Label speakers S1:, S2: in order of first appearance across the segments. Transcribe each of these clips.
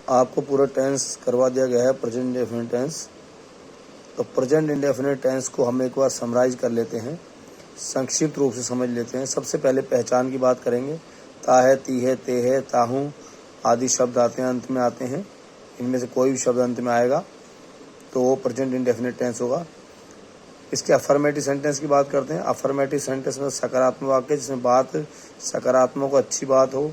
S1: आपको पूरा टेंस करवा दिया गया है, प्रेजेंट इंडेफिनिट टेंस। तो प्रेजेंट इंडेफिनिट टेंस को हम एक बार समराइज कर लेते हैं, संक्षिप्त रूप से समझ लेते हैं। सबसे पहले पहचान की बात करेंगे। ता है, ती है, ते है, ताहूँ आदि शब्द आते हैं, अंत में आते हैं। इनमें से कोई भी शब्द अंत में आएगा तो वो प्रेजेंट इंडेफिनिट टेंस होगा। इसके अफर्मेटिव सेंटेंस की बात करते हैं। अफर्मेटिव सेंटेंस में सकारात्मक वाक्य जिसमें बात सकारात्मक अच्छी बात हो,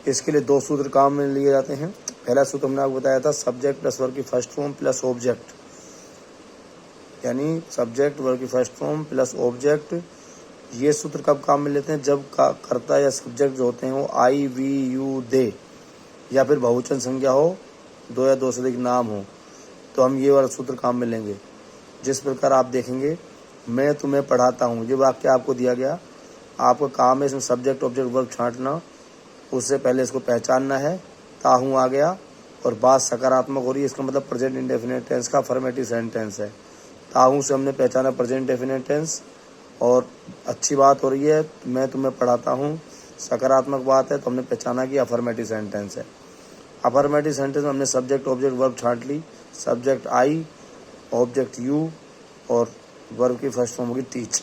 S1: इसके लिए दो सूत्र काम में लिए जाते हैं। पहला सूत्र हमने आपको बताया था, सब्जेक्ट प्लस वर्ब की फर्स्ट फॉर्म प्लस ऑब्जेक्ट, यानी सब्जेक्ट वर्ब की फर्स्ट फॉर्म प्लस ऑब्जेक्ट। ये सूत्र कब काम में लेते हैं? जब कर्ता या सब्जेक्ट जो होते हैं वो आई, वी, यू, दे या फिर बहुवचन संज्ञा हो, दो या दो से अधिक नाम हो, तो हम ये वाला सूत्र काम में लेंगे। जिस प्रकार आप देखेंगे, मैं तुम्हें पढ़ाता हूँ, ये वाक्य आपको दिया गया, आपका काम है इसमें सब्जेक्ट ऑब्जेक्ट वर्ब छांटना। उससे पहले इसको पहचानना है। ताहूँ आ गया और बात सकारात्मक हो रही है, इसका मतलब प्रेजेंट इंडेफिनिट टेंस का अफर्मेटिव सेंटेंस है। ताहूँ से हमने पहचाना प्रेजेंट इंडेफिनिट टेंस और अच्छी बात हो रही है, मैं तुम्हें पढ़ाता हूँ, सकारात्मक बात है, तो हमने पहचाना कि अफर्मेटिव सेंटेंस है। अफर्मेटिव सेंटेंस में हमने सब्जेक्ट ऑब्जेक्ट वर्ब छांट ली। सब्जेक्ट आई, ऑब्जेक्ट यू और वर्ब की फर्स्ट फॉर्म होगी टीच।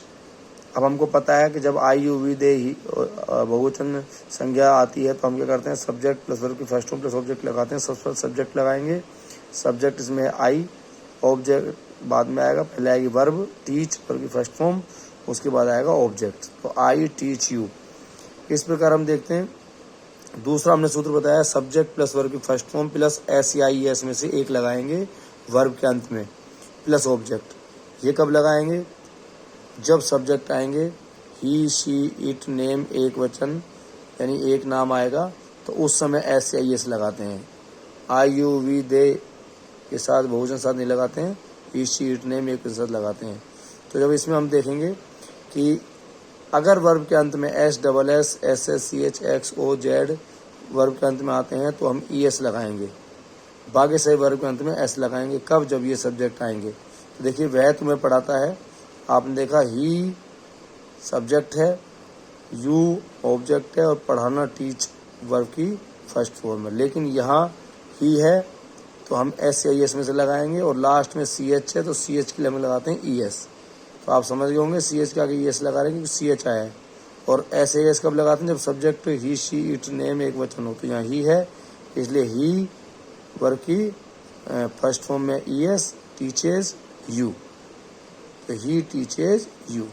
S1: अब हमको पता है कि जब आई, यू, वी, दे ही बहुवचन संज्ञा आती है तो हम क्या करते हैं, सब्जेक्ट प्लस वर्ब की फर्स्ट फॉर्म प्लस ऑब्जेक्ट लगाते हैं। सबसे सब्जेक्ट लगाएंगे, सब्जेक्ट इसमें आई, ऑब्जेक्ट बाद में आएगा, पहले आएगी वर्ब टीच, वर्ब की फर्स्ट फॉर्म, उसके बाद आएगा ऑब्जेक्ट। तो आई टीच यू। इस प्रकार हम देखते हैं। दूसरा हमने सूत्र बताया, सब्जेक्ट प्लस वर्ब की फर्स्ट फॉर्म प्लस SEIES में से एक लगाएंगे वर्ब के अंत में प्लस ऑब्जेक्ट। ये कब लगाएंगे? जब सब्जेक्ट आएंगे ही, शी, इट, नेम एक वचन यानी एक नाम आएगा तो उस समय SEIS लगाते हैं। आई, यू, वी, दे के साथ बहुवचन साथ नहीं लगाते हैं, ही, शी, इट, नेम एक के साथ लगाते हैं। तो जब इसमें हम देखेंगे कि अगर वर्ब के अंत में SSS, SS, CH, X, O, Z verb के अंत में आते हैं तो हम ES लगाएंगे। बाकी सही वर्ब के अंत में S लगाएंगे। कब? जब ये सब्जेक्ट आएंगे। तो देखिए, वह तुम्हें पढ़ाता है, आपने देखा ही सब्जेक्ट है, यू ऑब्जेक्ट है और पढ़ाना टीच वर्ब की फर्स्ट फॉर्म है। लेकिन यहाँ ही है तो हम SEIS में से लगाएंगे और लास्ट में CH है तो CH के लिए हम लगाते हैं ES। तो आप समझ गए होंगे CH के आगे ES लगा रहे हैं क्योंकि CH आया है। और SAS कब लगाते हैं? जब subject he, she, it, name एक वचन हो। तो यहाँ ही है इसलिए ही वर्ब की फर्स्ट फॉर्म में ES टीचेज यू, तो ही टीचेज यू।